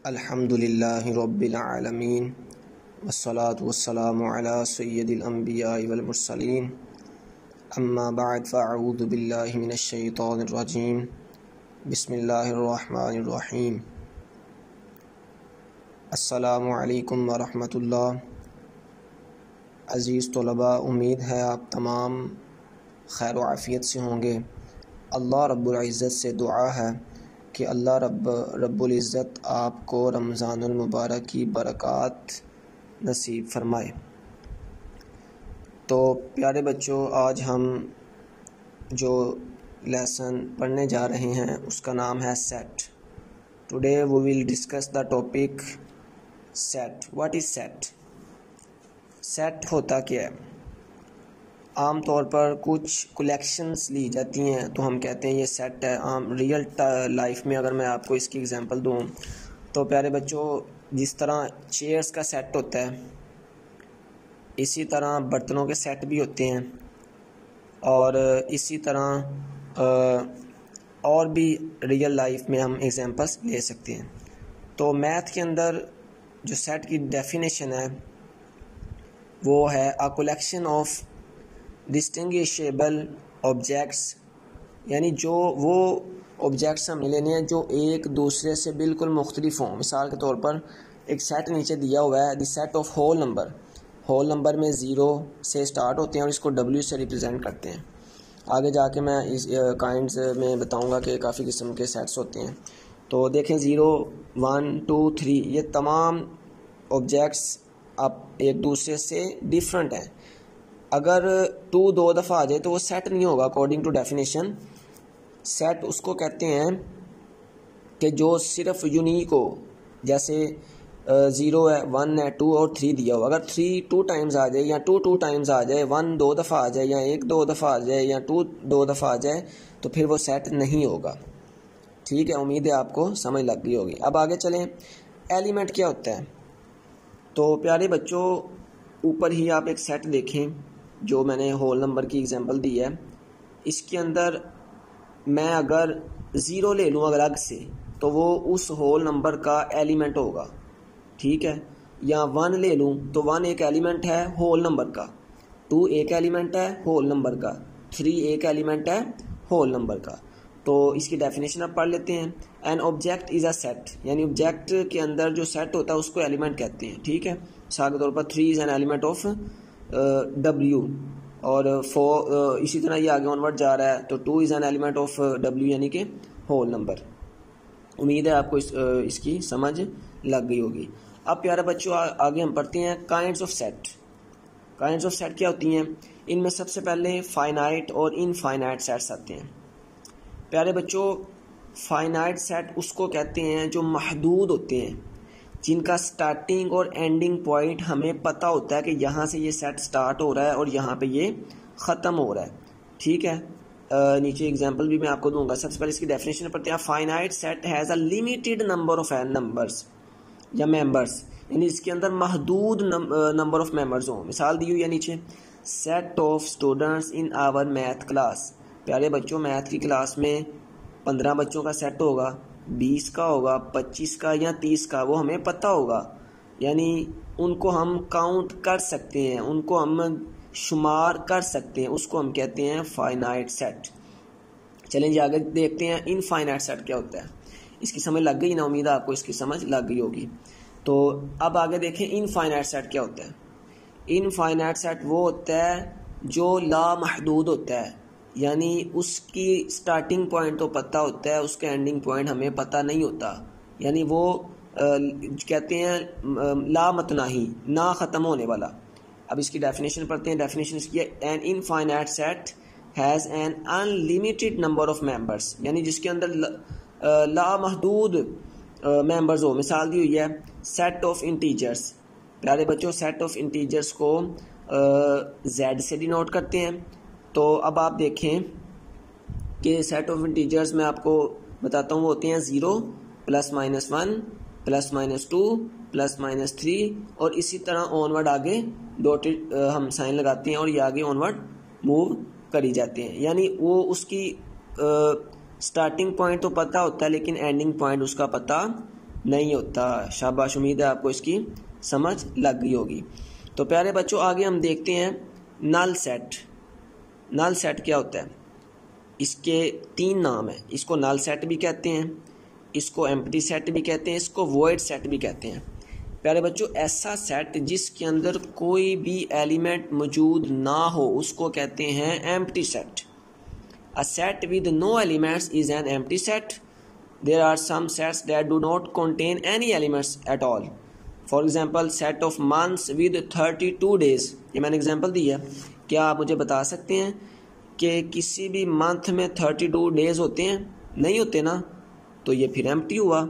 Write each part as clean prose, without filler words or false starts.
अल्हम्दुलिल्लाहि रब्बिल आलमीन वस्सलातु वस्सलामु अला सय्यदिल अंबियाइ वल मुरसलीन अम्मा बअद फ़अऊज़ु बिल्लाहि मिनश शैतानिर रजीम बिस्मिल्लाहिर रहमानिर रहीम। अस्सलामु अलैकुम व रहमतुल्लाह। अज़ीज़ तलबा, उम्मीद है आप तमाम खैर व आफ़ियत से होंगे। अल्लाह रब्बुल इज़्ज़त से दुआ है कि अल्लाह रब्बुल इज़्ज़त आपको रमज़ानुल मुबारक की बरक़ात नसीब फ़रमाए। तो प्यारे बच्चों, आज हम जो लेसन पढ़ने जा रहे हैं उसका नाम है set. Today we will discuss the topic set. What is set? Set होता क्या है? आम तौर पर कुछ कलेक्शंस ली जाती हैं तो हम कहते हैं ये सेट है। आम रियल लाइफ में अगर मैं आपको इसकी एग्जांपल दूं तो प्यारे बच्चों, जिस तरह चेयर्स का सेट होता है इसी तरह बर्तनों के सेट भी होते हैं, और इसी तरह और भी रियल लाइफ में हम एग्जांपल्स ले सकते हैं। तो मैथ के अंदर जो सेट की डेफिनेशन है वो है a collection of distinguishable objects, यानी जो वो ऑब्जेक्ट्स हमें लेने हैं जो एक दूसरे से बिल्कुल मुख्तलिफ हों। मिसाल के तौर पर एक सेट नीचे दिया हुआ है, the set of whole number. Whole number में ज़ीरो से स्टार्ट होते हैं और इसको डब्ल्यू से रिप्रेजेंट करते हैं। आगे जाके मैं इस काइंड्स में बताऊंगा कि काफ़ी किस्म के सेट्स होते हैं। तो देखें, 0, 1, 2, 3 ये तमाम ऑब्जेक्ट्स अब एक दूसरे से डिफरेंट हैं। अगर 2 दो दफ़ा आ जाए तो वो सेट नहीं होगा अकॉर्डिंग टू डेफिनेशन। सेट उसको कहते हैं कि जो सिर्फ यूनिक हो, जैसे 0 है, 1 है, 2 और 3 दिया हो। अगर 3 2 टाइम्स आ जाए या 2 2 टाइम्स आ जाए, 1 2 दफ़ा आ जाए या 1 2 दफ़ा आ जाए या 2 2 दफ़ा आ जाए तो फिर वो सेट नहीं होगा। ठीक है, उम्मीद है आपको समझ लग गई होगी। अब आगे चलें, एलिमेंट क्या होता है? तो प्यारे बच्चों, ऊपर ही आप एक सेट देखें जो मैंने होल नंबर की एग्जांपल दी है। इसके अंदर मैं अगर 0 ले लूँ अलग से तो वो उस होल नंबर का एलिमेंट होगा। ठीक है, या 1 ले लूँ तो 1 एक एलिमेंट है होल नंबर का, 2 एक एलिमेंट है होल नंबर का, 3 एक एलिमेंट है होल नंबर का। तो इसकी डेफिनेशन आप पढ़ लेते हैं। An object is a set, यानी ऑब्जेक्ट के अंदर जो सेट होता है उसको एलिमेंट कहते हैं। ठीक है, मिसाल के तौर पर 3 is an element of W, और 4 इसी तरह ये आगे ऑनवर्ड जा रहा है तो 2 is an element of W, यानी कि होल नंबर। उम्मीद है आपको इसकी समझ लग गई होगी। अब प्यारे बच्चों, आगे हम पढ़ते हैं kinds of set. Kinds of set क्या होती हैं? इनमें सबसे पहले फाइनाइट और इनफाइनाइट सेट्स आते हैं। प्यारे बच्चों, फाइनाइट सेट उसको कहते हैं जो महदूद होते हैं, जिनका स्टार्टिंग और एंडिंग पॉइंट हमें पता होता है कि यहाँ से ये सेट स्टार्ट हो रहा है और यहाँ पे ये ख़त्म हो रहा है। ठीक है, नीचे एग्जांपल भी मैं आपको दूंगा। सबसे पहले इसकी डेफिनेशन पढ़ते हैं। Finite set has a limited number of numbers या मेंबर्स, यानी इसके अंदर महदूद नंबर ऑफ मेंबर्स हों। मिसाल दी हुई है नीचे, set of students in our math class. प्यारे बच्चों, मैथ की क्लास में 15 बच्चों का सेट होगा, 20 का होगा, 25 का या 30 का, वो हमें पता होगा, यानी उनको हम काउंट कर सकते हैं, उनको हम शुमार कर सकते हैं, उसको हम कहते हैं फाइनाइट सेट। चलें जी आगे देखते हैं इनफाइनाइट सेट क्या होता है। इसकी समझ लग गई ना? उम्मीद है आपको इसकी समझ लग गई होगी। तो अब आगे देखें इनफाइनाइट सेट क्या होता है। इनफाइनाइट सेट वो होता है जो लामहदूद होता है, यानी उसकी स्टार्टिंग पॉइंट तो पता होता है, उसके एंडिंग पॉइंट हमें पता नहीं होता, यानी वो कहते हैं लामतनाही, ना ख़त्म होने वाला। अब इसकी डेफिनेशन पढ़ते हैं। डेफिनेशन इसकी है, an infinite set has an unlimited number of members, यानी जिसके अंदर लामहदूद मेंबर्स हो। मिसाल दी हुई है, सेट ऑफ इंटीजर्स। प्यारे बच्चों, सेट ऑफ इंटीजर्स को Z से डिनोट करते हैं। तो अब आप देखें कि सेट ऑफ इंटीजर्स में आपको बताता हूँ वो होते हैं 0 +-1 +-2 +-3, और इसी तरह ऑनवर्ड आगे डॉटेड हम साइन लगाते हैं और ये आगे ऑनवर्ड मूव करी जाते हैं। यानी वो उसकी स्टार्टिंग पॉइंट तो पता होता है लेकिन एंडिंग पॉइंट उसका पता नहीं होता। शाबाश, उम्मीद है आपको इसकी समझ लग गई होगी। तो प्यारे बच्चों आगे हम देखते हैं नल सेट। नल सेट क्या होता है? इसके 3 नाम हैं। इसको नल सेट भी कहते हैं, इसको एम्प्टी सेट भी कहते हैं, इसको वॉइड सेट भी कहते हैं। प्यारे बच्चों ऐसा सेट जिसके अंदर कोई भी एलिमेंट मौजूद ना हो उसको कहते हैं empty set. A set with no elements is an empty set. There are some sets that do not contain any elements at all. For example set of months with 32 days. ये मैंने example दी है। क्या आप मुझे बता सकते हैं कि किसी भी मंथ में 32 डेज होते हैं? नहीं होते ना, तो ये फिर एम्प्टी हुआ।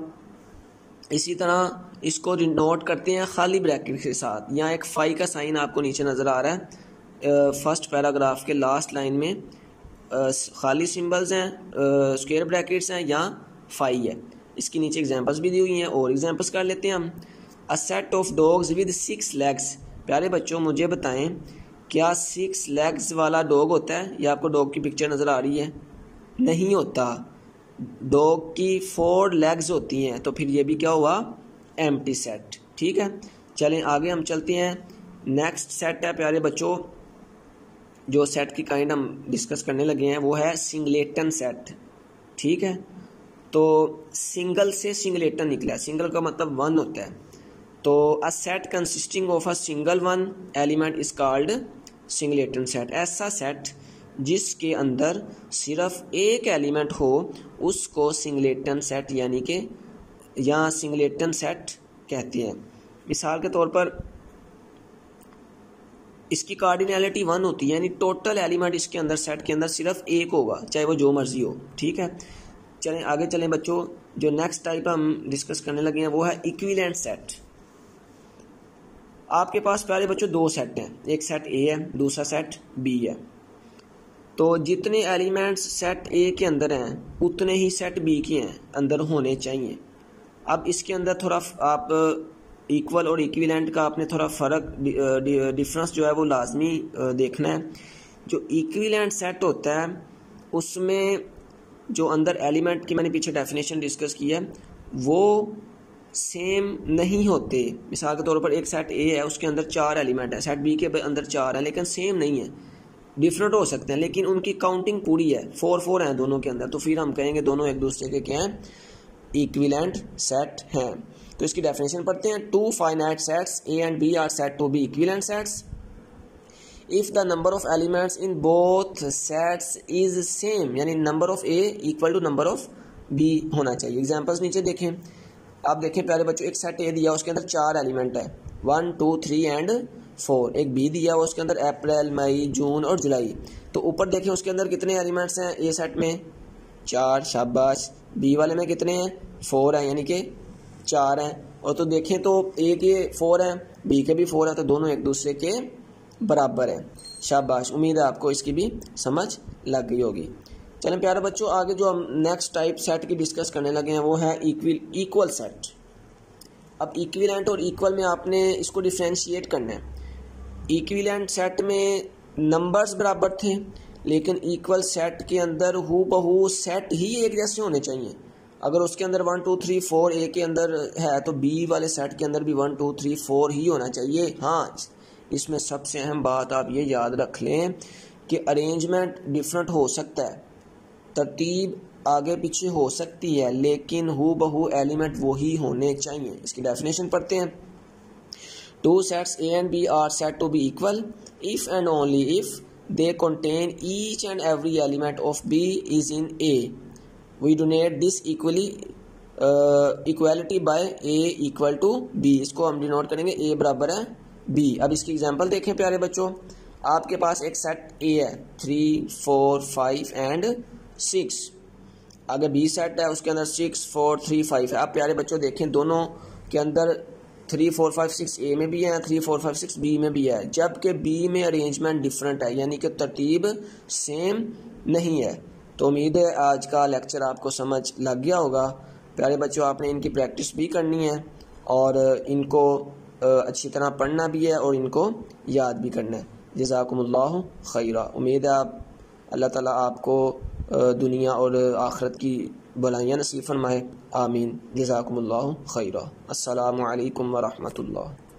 इसी तरह इसको नोट करते हैं खाली ब्रैकेट के साथ। यहाँ एक फाई का साइन आपको नीचे नज़र आ रहा है फर्स्ट पैराग्राफ के लास्ट लाइन में। खाली सिंबल्स हैं, स्क्वायर ब्रैकेट्स हैं या फाई है। इसके नीचे एग्जांपल्स भी दी हुई हैं और एग्जांपल्स कर लेते हैं हम। A set of dogs with 6 legs. प्यारे बच्चों मुझे बताएं क्या 6 लेग्स वाला डॉग होता है? या आपको डॉग की पिक्चर नज़र आ रही है? नहीं होता। डॉग की 4 लेग्स होती हैं, तो फिर ये भी क्या हुआ? Empty set. ठीक है, चलें आगे हम चलते हैं। नेक्स्ट सेट है प्यारे बच्चों, जो सेट की काइंड हम डिस्कस करने लगे हैं वो है सिंगलेटन सेट। ठीक है, तो सिंगल से सिंगलेटन निकला है। सिंगल का मतलब 1 होता है। तो a set consisting of a single one element is called singleton set. ऐसा सेट जिसके अंदर सिर्फ एक एलिमेंट हो उसको सिंगलेटन सेट यानी कि या सिंगलेटन सेट कहते हैं। मिसाल के तौर पर इसकी कार्डिनैलिटी 1 होती है, यानी टोटल एलिमेंट इसके अंदर सेट के अंदर सिर्फ एक होगा, चाहे वो जो मर्जी हो। ठीक है, चलें आगे चलें बच्चों। जो नेक्स्ट टाइप हम डिस्कस करने लगे हैं वो है इक्विवेलेंट सेट। आपके पास प्यारे बच्चों 2 सेट हैं, एक सेट ए है, दूसरा सेट बी है। तो जितने एलिमेंट्स सेट ए के अंदर हैं उतने ही सेट बी के अंदर होने चाहिए। अब इसके अंदर थोड़ा आप इक्वल और इक्विवेलेंट का आपने थोड़ा फ़र्क डिफरेंस जो है वो लाजमी देखना है। जो इक्विवेलेंट सेट होता है उसमें जो अंदर एलिमेंट की मैंने पीछे डेफिनेशन डिस्कस की है वो सेम नहीं होते। मिसाल के तौर पर एक सेट ए है, उसके अंदर 4 एलिमेंट है, सेट बी के अंदर 4 है, लेकिन सेम नहीं है, डिफरेंट हो सकते हैं, लेकिन उनकी काउंटिंग पूरी है, 4 हैं दोनों के अंदर। तो फिर हम कहेंगे दोनों एक दूसरे के क्या हैं? इक्विवेलेंट सेट हैं। तो इसकी डेफिनेशन पढ़ते हैं। 2 finite sets A and B are said to be equivalent sets if the number of elements in both sets is same, यानी number of A equal to number of B होना चाहिए। Examples नीचे देखें। आप देखें प्यारे बच्चों, एक सेट ए दिया उसके अंदर 4 एलिमेंट है, 1 2 3 एंड 4। एक बी दिया हुआ उसके अंदर अप्रैल मई जून और जुलाई। तो ऊपर देखें उसके अंदर कितने एलिमेंट्स हैं? ए सेट में 4, शाबाश। बी वाले में कितने हैं? 4 हैं, यानी कि 4 हैं। और तो देखें तो ए के 4 हैं, बी के भी 4 हैं, तो दोनों एक दूसरे के बराबर हैं। शाबाश, उम्मीद है आपको इसकी भी समझ लग गई होगी। चलें प्यारे बच्चों आगे जो हम नेक्स्ट टाइप सेट की डिस्कस करने लगे हैं वो है इक्वल सेट। अब इक्विवेलेंट और इक्वल में आपने इसको डिफ्रेंशिएट करना है। इक्विवेलेंट सेट में नंबर्स बराबर थे, लेकिन इक्वल सेट के अंदर हूबहू सेट ही एक जैसे होने चाहिए। अगर उसके अंदर 1 2 3 4 ए के अंदर है तो बी वाले सेट के अंदर भी 1 2 3 4 ही होना चाहिए। हाँ, इसमें सबसे अहम बात आप ये याद रख लें कि अरेंजमेंट डिफरेंट हो सकता है, तरतीब आगे पीछे हो सकती है, लेकिन हूबहू एलिमेंट वही होने चाहिए। इसकी डेफिनेशन पढ़ते हैं। 2 sets A and B are said to be equal if and only if they contain each and every element of B is in A. We denote this equality by A equal to B. इसको हम denote करेंगे A बराबर है B। अब इसकी example देखें प्यारे बच्चों। आपके पास एक सेट A है 3 4 5 एंड 6। अगर B सेट है उसके अंदर 6 4 3 5 है। अब प्यारे बच्चों देखें दोनों के अंदर 3 4 5 6 ए में भी है, 3 4 5 6 बी में भी है, जबकि बी में अरेंजमेंट डिफरेंट है, यानी कि तरतीब सेम नहीं है। तो उम्मीद है आज का लेक्चर आपको समझ लग गया होगा। प्यारे बच्चों आपने इनकी प्रैक्टिस भी करनी है और इनको अच्छी तरह पढ़ना भी है और इनको याद भी करना है। जज़ाकुमुल्लाहु खैरा। उम्मीद है आप अल्लाह ताला आपको दुनिया और आखिरत की भलाइयाँ नसीब फरमाए। आमीन। जज़ाकुमुल्लाहु खैरा। अस्सलामु अलैकुम व रहमतुल्लाह।